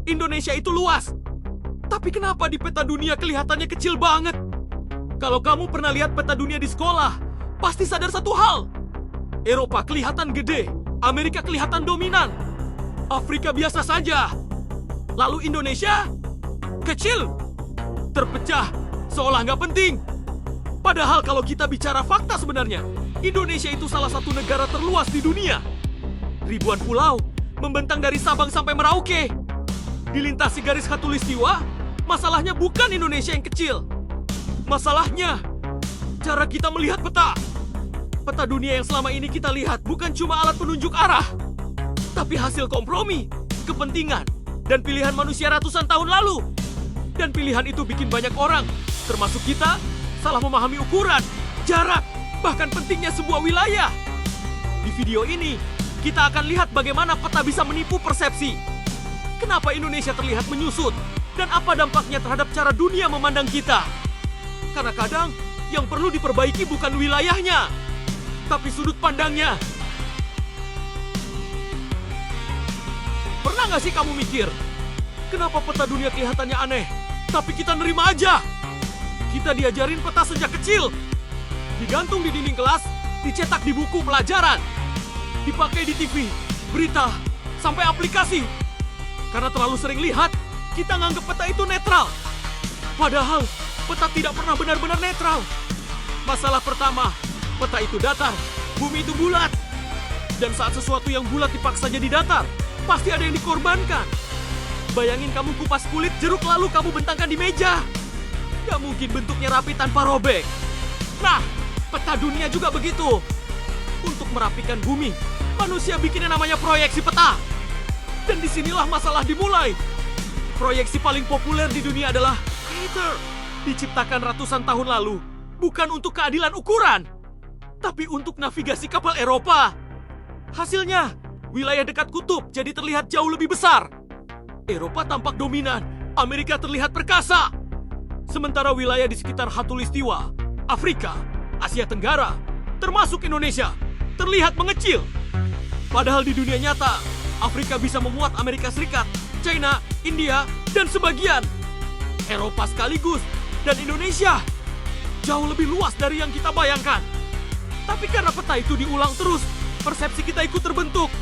Indonesia itu luas. Tapi kenapa di peta dunia kelihatannya kecil banget? Kalau kamu pernah lihat peta dunia di sekolah, pasti sadar satu hal. Eropa kelihatan gede, Amerika kelihatan dominan, Afrika biasa saja. Lalu Indonesia kecil, terpecah, seolah nggak penting. Padahal kalau kita bicara fakta sebenarnya, Indonesia itu salah satu negara terluas di dunia. Ribuan pulau membentang dari Sabang sampai Merauke. Dilintasi garis khatulistiwa, masalahnya bukan Indonesia yang kecil. Masalahnya, cara kita melihat peta. Peta dunia yang selama ini kita lihat bukan cuma alat penunjuk arah, tapi hasil kompromi, kepentingan, dan pilihan manusia ratusan tahun lalu. Dan pilihan itu bikin banyak orang, termasuk kita, salah memahami ukuran, jarak, bahkan pentingnya sebuah wilayah. Di video ini, kita akan lihat bagaimana peta bisa menipu persepsi. Kenapa Indonesia terlihat menyusut, dan apa dampaknya terhadap cara dunia memandang kita. Karena kadang, yang perlu diperbaiki bukan wilayahnya, tapi sudut pandangnya. Pernah nggak sih kamu mikir, kenapa peta dunia kelihatannya aneh, tapi kita nerima aja? Kita diajarin peta sejak kecil. Digantung di dinding kelas, dicetak di buku pelajaran, dipakai di TV, berita, sampai aplikasi. Karena terlalu sering lihat, kita nganggap peta itu netral. Padahal, peta tidak pernah benar-benar netral. Masalah pertama, peta itu datar, bumi itu bulat. Dan saat sesuatu yang bulat dipaksa jadi datar, pasti ada yang dikorbankan. Bayangin kamu kupas kulit jeruk lalu kamu bentangkan di meja. Gak mungkin bentuknya rapi tanpa robek. Nah, peta dunia juga begitu. Untuk merapikan bumi, manusia bikin yang namanya proyeksi peta. Dan disinilah masalah dimulai. Proyeksi paling populer di dunia adalah Crater. Diciptakan ratusan tahun lalu, bukan untuk keadilan ukuran, tapi untuk navigasi kapal Eropa. Hasilnya, wilayah dekat kutub jadi terlihat jauh lebih besar. Eropa tampak dominan, Amerika terlihat perkasa. Sementara wilayah di sekitar Khatulistiwa, Afrika, Asia Tenggara, termasuk Indonesia, terlihat mengecil. Padahal di dunia nyata, Afrika bisa memuat Amerika Serikat, China, India, dan sebagian. Eropa sekaligus, dan Indonesia jauh lebih luas dari yang kita bayangkan. Tapi karena peta itu diulang terus, persepsi kita ikut terbentuk.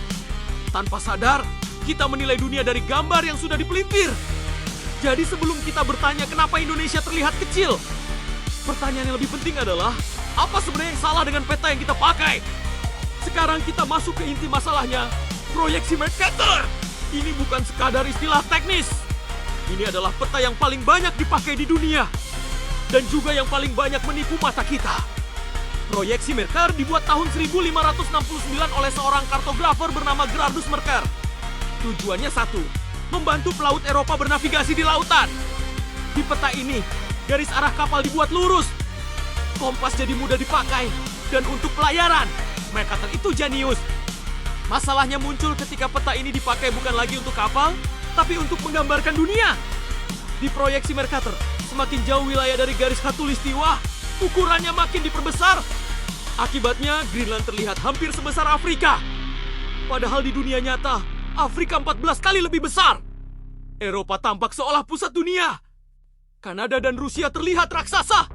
Tanpa sadar, kita menilai dunia dari gambar yang sudah dipelintir. Jadi sebelum kita bertanya kenapa Indonesia terlihat kecil, pertanyaan yang lebih penting adalah, apa sebenarnya yang salah dengan peta yang kita pakai? Sekarang kita masuk ke inti masalahnya, proyeksi Mercator. Ini bukan sekadar istilah teknis. Ini adalah peta yang paling banyak dipakai di dunia. Dan juga yang paling banyak menipu mata kita. Proyeksi Mercator dibuat tahun 1569 oleh seorang kartografer bernama Gerardus Mercator. Tujuannya satu, membantu pelaut Eropa bernavigasi di lautan. Di peta ini, garis arah kapal dibuat lurus. Kompas jadi mudah dipakai. Dan untuk pelayaran, Mercator itu jenius. Masalahnya muncul ketika peta ini dipakai bukan lagi untuk kapal, tapi untuk menggambarkan dunia. Di proyeksi Mercator, semakin jauh wilayah dari garis khatulistiwa, ukurannya makin diperbesar. Akibatnya, Greenland terlihat hampir sebesar Afrika. Padahal di dunia nyata, Afrika 14 kali lebih besar. Eropa tampak seolah pusat dunia. Kanada dan Rusia terlihat raksasa.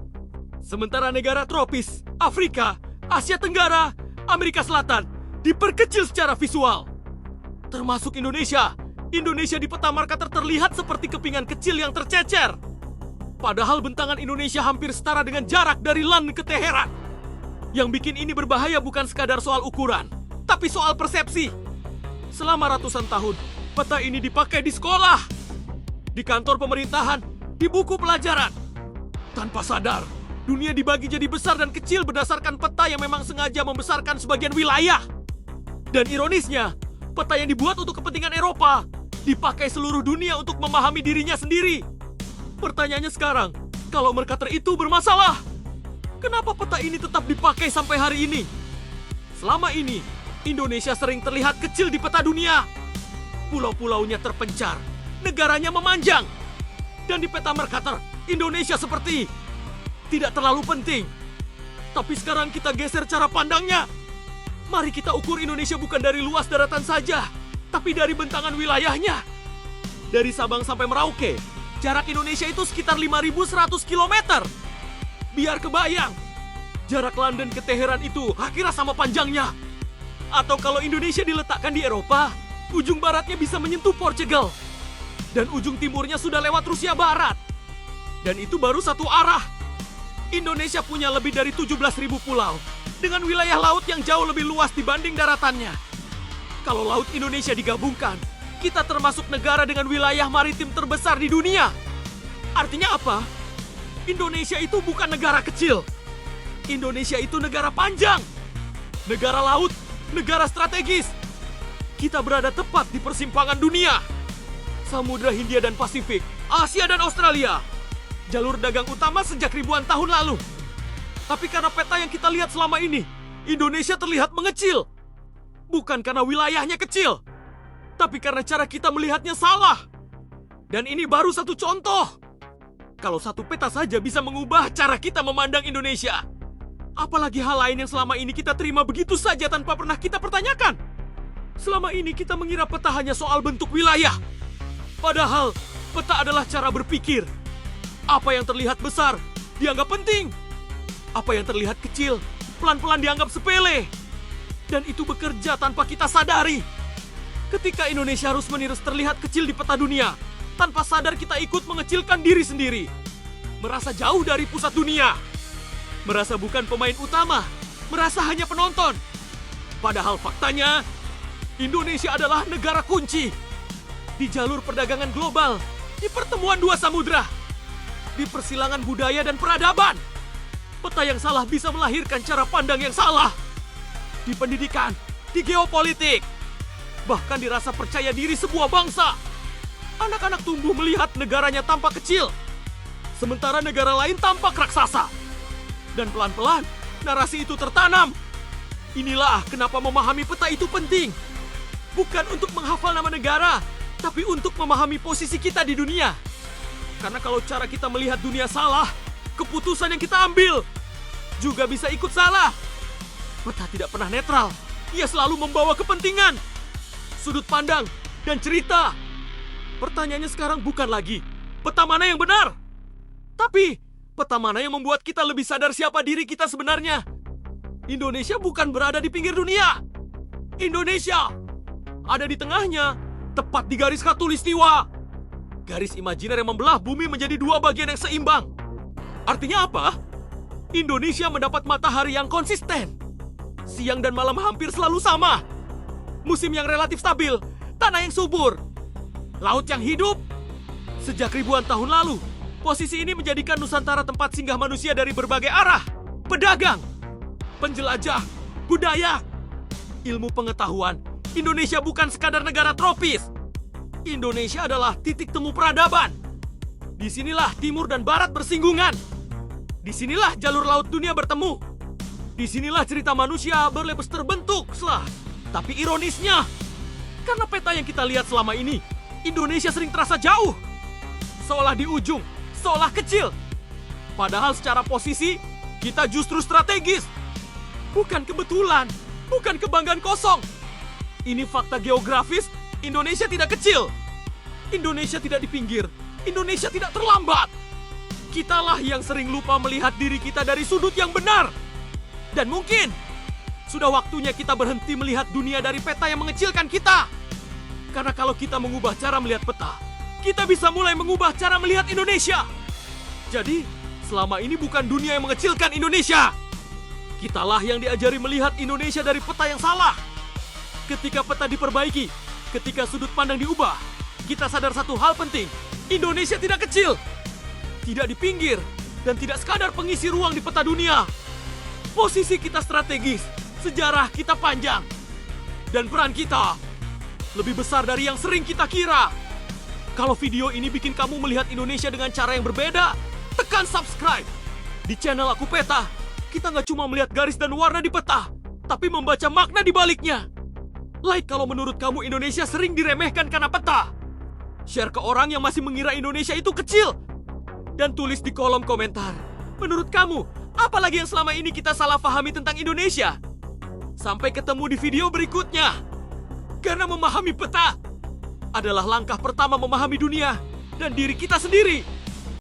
Sementara negara tropis, Afrika, Asia Tenggara, Amerika Selatan diperkecil secara visual. Termasuk Indonesia. Indonesia di peta Mercator terlihat seperti kepingan kecil yang tercecer. Padahal bentangan Indonesia hampir setara dengan jarak dari London ke Teheran. Yang bikin ini berbahaya bukan sekadar soal ukuran, tapi soal persepsi. Selama ratusan tahun, peta ini dipakai di sekolah, di kantor pemerintahan, di buku pelajaran. Tanpa sadar, dunia dibagi jadi besar dan kecil berdasarkan peta yang memang sengaja membesarkan sebagian wilayah. Dan ironisnya, peta yang dibuat untuk kepentingan Eropa dipakai seluruh dunia untuk memahami dirinya sendiri. Pertanyaannya sekarang, kalau Mercator itu bermasalah, kenapa peta ini tetap dipakai sampai hari ini? Selama ini, Indonesia sering terlihat kecil di peta dunia. Pulau-pulaunya terpencar, negaranya memanjang. Dan di peta Mercator, Indonesia seperti tidak terlalu penting. Tapi sekarang kita geser cara pandangnya. Mari kita ukur Indonesia bukan dari luas daratan saja, tapi dari bentangan wilayahnya. Dari Sabang sampai Merauke, jarak Indonesia itu sekitar 5.100 km. Biar kebayang, jarak London ke Teheran itu kira sama panjangnya. Atau kalau Indonesia diletakkan di Eropa, ujung baratnya bisa menyentuh Portugal. Dan ujung timurnya sudah lewat Rusia Barat. Dan itu baru satu arah. Indonesia punya lebih dari 17.000 pulau, dengan wilayah laut yang jauh lebih luas dibanding daratannya. Kalau laut Indonesia digabungkan, kita termasuk negara dengan wilayah maritim terbesar di dunia. Artinya apa? Indonesia itu bukan negara kecil. Indonesia itu negara panjang. Negara laut, negara strategis. Kita berada tepat di persimpangan dunia. Samudra Hindia dan Pasifik, Asia dan Australia. Jalur dagang utama sejak ribuan tahun lalu. Tapi karena peta yang kita lihat selama ini, Indonesia terlihat mengecil. Bukan karena wilayahnya kecil, tapi karena cara kita melihatnya salah. Dan ini baru satu contoh. Kalau satu peta saja bisa mengubah cara kita memandang Indonesia, apalagi hal lain yang selama ini kita terima begitu saja tanpa pernah kita pertanyakan. Selama ini kita mengira peta hanya soal bentuk wilayah. Padahal peta adalah cara berpikir. Apa yang terlihat besar dianggap penting. Apa yang terlihat kecil pelan-pelan dianggap sepele. Dan itu bekerja tanpa kita sadari. Ketika Indonesia harus menirus terlihat kecil di peta dunia, tanpa sadar kita ikut mengecilkan diri sendiri. Merasa jauh dari pusat dunia. Merasa bukan pemain utama. Merasa hanya penonton. Padahal faktanya, Indonesia adalah negara kunci. Di jalur perdagangan global, di pertemuan dua samudra, di persilangan budaya dan peradaban. Peta yang salah bisa melahirkan cara pandang yang salah. Di pendidikan, di geopolitik, bahkan dirasa percaya diri sebuah bangsa. Anak-anak tumbuh melihat negaranya tampak kecil, sementara negara lain tampak raksasa. Dan pelan-pelan, narasi itu tertanam. Inilah kenapa memahami peta itu penting. Bukan untuk menghafal nama negara, tapi untuk memahami posisi kita di dunia. Karena kalau cara kita melihat dunia salah, keputusan yang kita ambil juga bisa ikut salah. Peta tidak pernah netral. Ia selalu membawa kepentingan, sudut pandang, dan cerita. Pertanyaannya sekarang bukan lagi peta mana yang benar, tapi peta mana yang membuat kita lebih sadar siapa diri kita sebenarnya. Indonesia bukan berada di pinggir dunia. Indonesia ada di tengahnya, tepat di garis khatulistiwa. Garis imajiner yang membelah bumi menjadi dua bagian yang seimbang. Artinya apa? Indonesia mendapat matahari yang konsisten. Siang dan malam hampir selalu sama. Musim yang relatif stabil, tanah yang subur, laut yang hidup. Sejak ribuan tahun lalu, posisi ini menjadikan Nusantara tempat singgah manusia dari berbagai arah. Pedagang, penjelajah, budaya, ilmu pengetahuan. Indonesia bukan sekadar negara tropis. Indonesia adalah titik temu peradaban. Disinilah timur dan barat bersinggungan. Disinilah jalur laut dunia bertemu. Disinilah cerita manusia berlebes terbentuk. Tapi ironisnya, karena peta yang kita lihat selama ini, Indonesia sering terasa jauh. Seolah di ujung, seolah kecil. Padahal secara posisi, kita justru strategis. Bukan kebetulan, bukan kebanggaan kosong. Ini fakta geografis, Indonesia tidak kecil. Indonesia tidak di pinggir, Indonesia tidak terlambat. Kitalah yang sering lupa melihat diri kita dari sudut yang benar. Dan mungkin sudah waktunya kita berhenti melihat dunia dari peta yang mengecilkan kita. Karena kalau kita mengubah cara melihat peta, kita bisa mulai mengubah cara melihat Indonesia. Jadi, selama ini bukan dunia yang mengecilkan Indonesia. Kitalah yang diajari melihat Indonesia dari peta yang salah. Ketika peta diperbaiki, ketika sudut pandang diubah, kita sadar satu hal penting. Indonesia tidak kecil, tidak di pinggir, dan tidak sekadar pengisi ruang di peta dunia. Posisi kita strategis, sejarah kita panjang, dan peran kita lebih besar dari yang sering kita kira. Kalau video ini bikin kamu melihat Indonesia dengan cara yang berbeda, tekan subscribe. Di channel Aku Peta, kita nggak cuma melihat garis dan warna di peta, tapi membaca makna di baliknya. Like kalau menurut kamu Indonesia sering diremehkan karena peta. Share ke orang yang masih mengira Indonesia itu kecil. Dan tulis di kolom komentar, menurut kamu, apa lagi yang selama ini kita salah pahami tentang Indonesia? Sampai ketemu di video berikutnya. Karena memahami peta adalah langkah pertama memahami dunia dan diri kita sendiri.